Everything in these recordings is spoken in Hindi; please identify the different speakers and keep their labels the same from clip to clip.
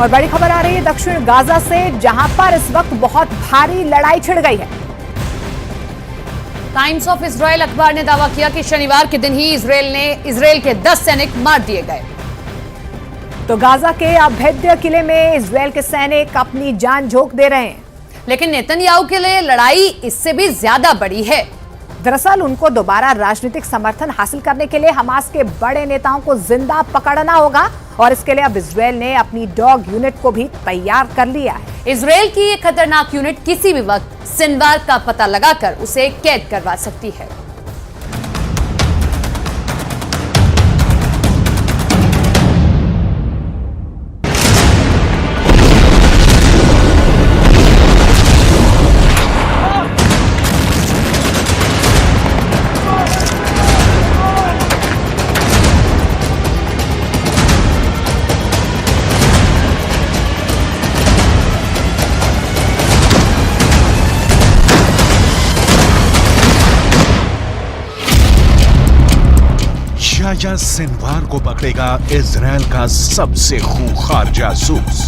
Speaker 1: और बड़ी खबर आ रही है दक्षिण गाजा से, जहां पर इस वक्त बहुत भारी लड़ाई छिड़ गई है।
Speaker 2: टाइम्स ऑफ इजराइल अखबार ने दावा किया कि शनिवार के दिन ही इजराइल के 10 सैनिक मार दिए गए।
Speaker 1: तो गाजा के अभेद्य किले में इजराइल के सैनिक अपनी जान झोंक दे रहे हैं,
Speaker 2: लेकिन नेतन्याहू के लिए लड़ाई इससे भी ज्यादा बड़ी है।
Speaker 1: दरअसल उनको दोबारा राजनीतिक समर्थन हासिल करने के लिए हमास के बड़े नेताओं को जिंदा पकड़ना होगा और इसके लिए अब इजराइल ने अपनी डॉग यूनिट को भी तैयार कर लिया है।
Speaker 2: इजराइल की ये खतरनाक यूनिट किसी भी वक्त सिनवार का पता लगाकर उसे कैद करवा सकती है।
Speaker 3: याह्या सिनवार को पकड़ेगा इजराइल का सबसे खूंखार जासूस।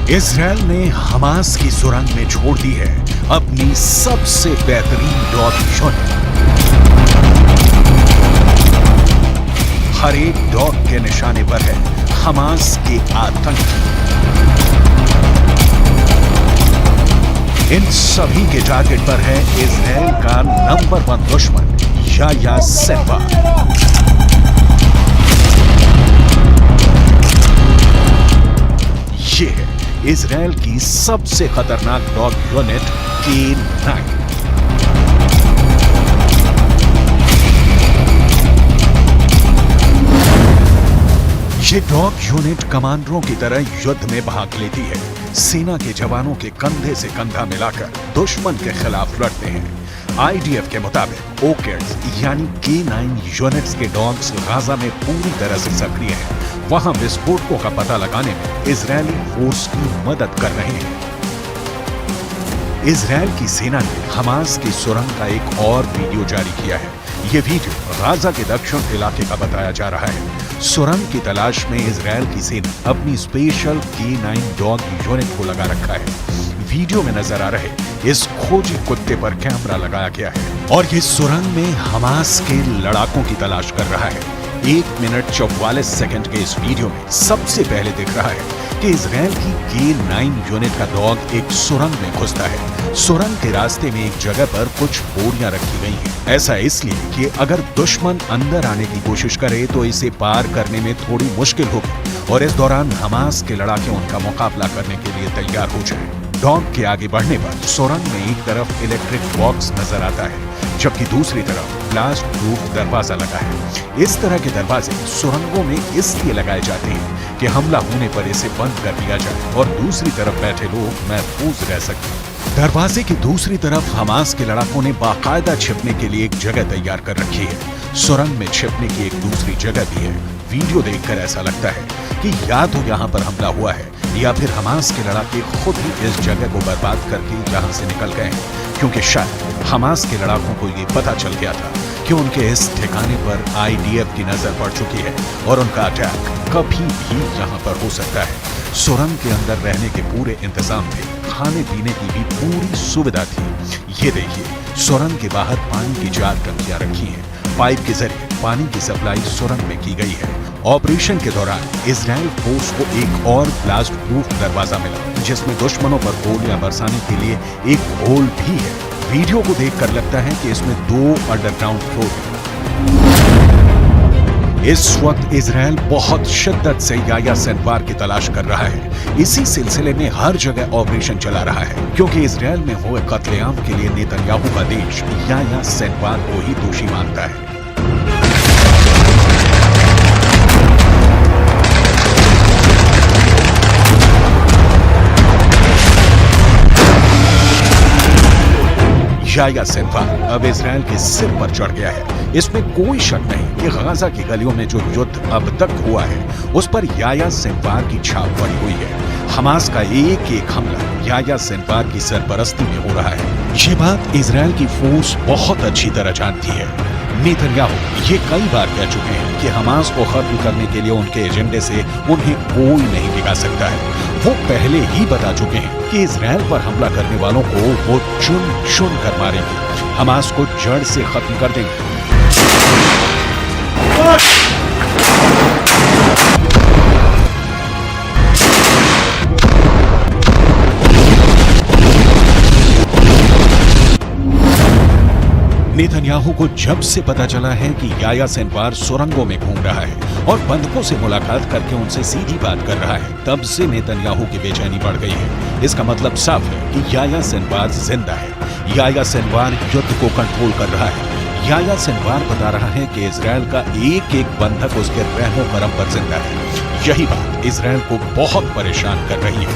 Speaker 3: इजराइल ने हमास की सुरंग में छोड़ दी है अपनी सबसे बेहतरीन डॉग यूनिट। हर एक डॉग के निशाने पर है हमास के आतंकी। इन सभी के टारगेट पर है इजराइल का नंबर 1 दुश्मन याह्या सिनवार। ये है इजराइल की सबसे खतरनाक डॉग यूनिट K9। ये डॉग यूनिट कमांडरों की तरह युद्ध में भाग लेती है। सेना के जवानों के कंधे से कंधा मिलाकर दुश्मन के खिलाफ लड़ते हैं। IDF के मुताबिक ओकेड्स यानी K9 यूनिट्स के डॉग्स गाजा में पूरी तरह से सक्रिय हैं। वहां विस्फोटकों का पता लगाने में इजरायली फोर्स की मदद कर रहे हैं। इजरायल की सेना ने हमास की सुरंग का एक और वीडियो जारी किया है। ये वीडियो गाजा के दक्षिण इलाके का बताया जा रहा है। सुरंग की तलाश में इजरायल की सेना अपनी स्पेशल K9 डॉग यूनिट को लगा रखा है। वीडियो में नजर आ रहे इस खोजी कुत्ते पर कैमरा लगाया गया है और ये सुरंग में हमास के लड़ाकों की तलाश कर रहा है। 1 मिनट 44 सेकंड के इस वीडियो में सबसे पहले दिख रहा है कि इजरायल की K9 यूनिट का डॉग एक सुरंग में घुसता है। सुरंग के रास्ते में एक जगह पर कुछ बोरियां रखी गई हैं। ऐसा इसलिए कि अगर दुश्मन अंदर आने की कोशिश करे तो इसे पार करने में थोड़ी मुश्किल होगी और इस दौरान हमास के लड़ाके उनका मुकाबला करने के लिए तैयार हो जाए। डॉग के आगे बढ़ने पर सुरंग में एक तरफ इलेक्ट्रिक बॉक्स नजर आता है, जबकि दूसरी तरफ ब्लास्ट प्रूफ दरवाजा लगा है। इस तरह के दरवाजे सुरंगों में इसलिए लगाए जाते हैं कि हमला होने पर इसे बंद कर दिया जाए और दूसरी तरफ बैठे लोग महफूज रह सकें। दरवाजे की दूसरी तरफ हमास के लड़ाकों ने बाकायदा छिपने के लिए एक जगह तैयार कर रखी है। सुरंग में छिपने की एक दूसरी जगह भी है। वीडियो देखकर ऐसा लगता है कि या तो यहाँ पर हमला हुआ है या फिर हमास के लड़ाके खुद ही इस जगह को बर्बाद करके यहाँ से निकल गए हैं, क्योंकि शायद हमास के लड़ाकों को ये पता चल गया था कि उनके इस ठिकाने पर IDF की नजर पड़ चुकी है और उनका अटैक कभी भी यहाँ पर हो सकता है। सुरंग के अंदर रहने के पूरे इंतजाम थे, खाने पीने की भी पूरी सुविधा थी। ये देखिए, सुरंग के बाहर पानी की 4 टंकियां रखी हैं। पाइप के जरिए पानी की सप्लाई सुरंग में की गई है। ऑपरेशन के दौरान इजराइल फोर्स को एक और ब्लास्ट प्रूफ दरवाजा मिला, जिसमें दुश्मनों पर गोलियां बरसाने के लिए एक होल भी है। वीडियो को देखकर लगता है कि इसमें 2 अंडरग्राउंड फ्लोर है। इस वक्त इजराइल बहुत शिद्दत से याह्या सिनवार की तलाश कर रहा है। इसी सिलसिले में हर जगह ऑपरेशन चला रहा है, क्योंकि इजराइल में हुए कत्लेआम के लिए नेतन्याहू का देश याह्या सिनवार को ही दोषी मानता है। याह्या सिनवार अब इजराइल के सिर पर चढ़ गया है। इसमें कोई शक नहीं कि गाजा की गलियों में जो युद्ध अब तक हुआ है उस पर याह्या सिनवार की छाप पड़ी हुई है। हमास का एक एक हमला याह्या सिनवार की सरपरस्ती में हो रहा है। ये बात इजराइल की फोर्स बहुत अच्छी तरह जानती है। नेतन्याहू ये कई बार कह चुके हैं कि हमास को खत्म करने के लिए उनके एजेंडे से उन्हें कोई नहीं टिका सकता है। वो पहले ही बता चुके हैं कि इजराइल पर हमला करने वालों को वो चुन चुन कर मारेंगे, हमास को जड़ से खत्म कर देंगे। नेतन्याहू को जब से पता चला है कि याया सिनवार सुरंगों में घूम रहा है और बंधकों से मुलाकात करके उनसे सीधी बात कर रहा है, तब से नेतन्याहू की बेचैनी बढ़ गई है। इसका मतलब साफ है कि याया सिनवार जिंदा है। याया सिनवार युद्ध को कंट्रोल कर रहा है। याया सिनवार बता रहा है कि इजराइल का एक एक बंधक उसके रहमो करम पर जिंदा है। यही बात इजराइल को बहुत परेशान कर रही है।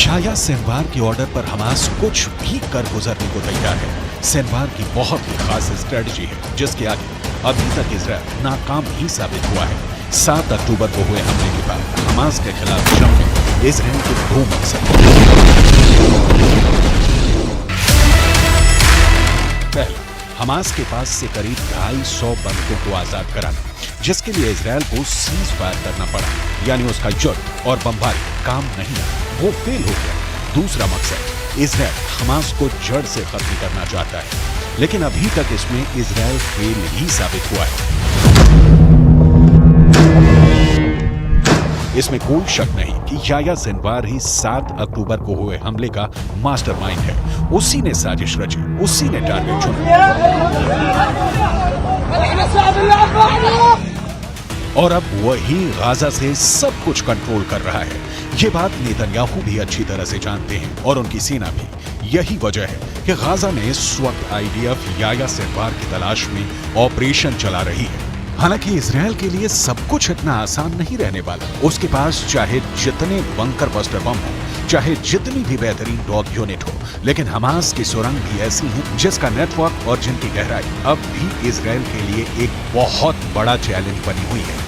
Speaker 3: याया सिनवार के ऑर्डर पर हमास कुछ भी कर गुजरने को तैयार है। सिनवार की बहुत ही खास स्ट्रेटजी है जिसके आगे अभी तक इजराइल नाकाम ही साबित हुआ है। 7 अक्टूबर को हुए हमले के बाद हमास के खिलाफ जंग में इजराइल के 2 मकसद। पहला, हमास के पास से करीब 250 बंधकों को आजाद कराना, जिसके लिए इजराइल को सीज फायर करना पड़ा, यानी उसका युद्ध और बमबारी काम नहीं आया, वो फेल हो गया। दूसरा मकसद, इजराइल हमास को जड़ से खत्म करना चाहता है, लेकिन अभी तक इसमें इजराइल फेल ही साबित हुआ है। इसमें कोई शक नहीं कि याया सिनवार ही 7 अक्टूबर को हुए हमले का मास्टरमाइंड है। उसी ने साजिश रची, उसी ने टारगेट चुना और अब वही गाजा से सब कुछ कंट्रोल कर रहा है। ये बात नेतन्याहू भी अच्छी तरह से जानते हैं और उनकी सेना भी। यही वजह है कि गाजा में इस वक्त आईडीएफ याया सिनवार की तलाश में ऑपरेशन चला रही है। हालांकि इजराइल के लिए सब कुछ इतना आसान नहीं रहने वाला। उसके पास चाहे जितने बंकर बस्टर बम हो, चाहे जितनी भी बेहतरीन डॉग यूनिट हो, लेकिन हमास की सुरंग भी ऐसी है जिसका नेटवर्क और जिनकी गहराई अब भी इजराइल के लिए एक बहुत बड़ा चैलेंज बनी हुई है।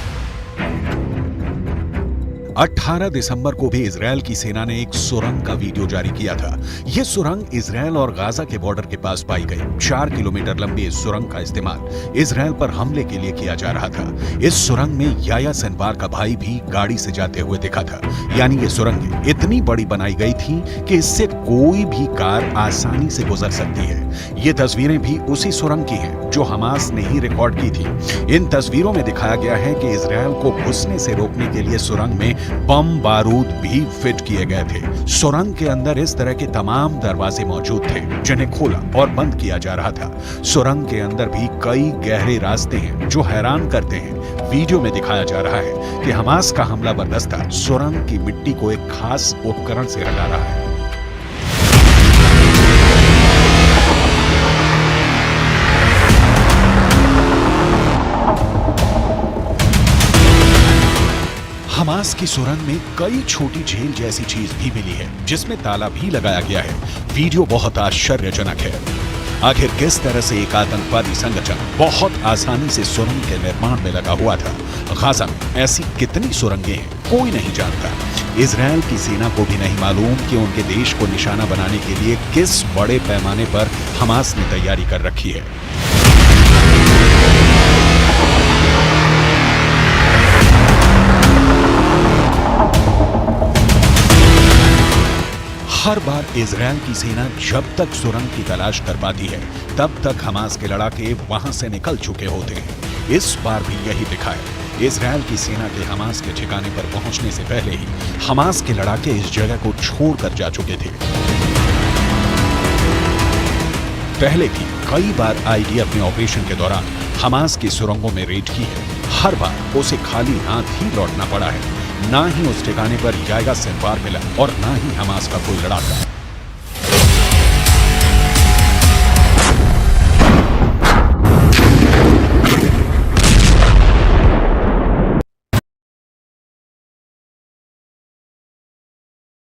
Speaker 3: 18 दिसंबर को भी इजराइल की सेना ने एक सुरंग का वीडियो जारी किया था। यह सुरंग इजराइल और गाजा के बॉर्डर के पास पाई गई। 4 किलोमीटर लंबी इस सुरंग का इस्तेमाल इजराइल पर हमले के लिए किया जा रहा था। इस सुरंग में याया सिनवार का भाई भी गाड़ी से जाते हुए दिखा था। यानी ये सुरंग इतनी बड़ी बनाई गई थी कि इससे कोई भी कार आसानी से गुजर सकती है। ये तस्वीरें भी उसी सुरंग की हैं जो हमास ने ही रिकॉर्ड की थी। इन तस्वीरों में दिखाया गया है कि इजराइल को घुसने से रोकने के लिए सुरंग में बम बारूद भी फिट किए गए थे। सुरंग के अंदर इस तरह के तमाम दरवाजे मौजूद थे जिन्हें खोला और बंद किया जा रहा था। सुरंग के अंदर भी कई गहरे रास्ते हैं जो हैरान करते हैं। वीडियो में दिखाया जा रहा है कि हमास का हमलावर दस्ता सुरंग की मिट्टी को एक खास उपकरण से हटा रहा है। हमास की सुरंग में कई छोटी झील जैसी चीज भी मिली है जिसमें ताला भी लगाया गया है। वीडियो बहुत आश्चर्यजनक है। आखिर किस तरह से एक आतंकवादी संगठन बहुत आसानी से सुरंग के निर्माण में लगा हुआ था। गाजा में ऐसी कितनी सुरंगें हैं कोई नहीं जानता। इजराइल की सेना को भी नहीं मालूम कि उनके देश को निशाना बनाने के लिए किस बड़े पैमाने पर हमास ने तैयारी कर रखी है। हर बार इजराइल की सेना जब तक सुरंग की तलाश कर पाती है तब तक हमास के लड़ाके वहां से निकल चुके होते हैं। इस बार भी यही दिखा है। इजराइल की सेना के हमास के ठिकाने पर पहुंचने से पहले ही हमास के लड़ाके इस जगह को छोड़कर जा चुके थे। पहले भी कई बार आईडीएफ ने ऑपरेशन के दौरान हमास की सुरंगों में रेड की है। हर बार उसे खाली हाथ ही लौटना पड़ा है। ना ही उस ठिकाने पर याया सिनवार मिला और ना ही हमास का कोई लड़ाका।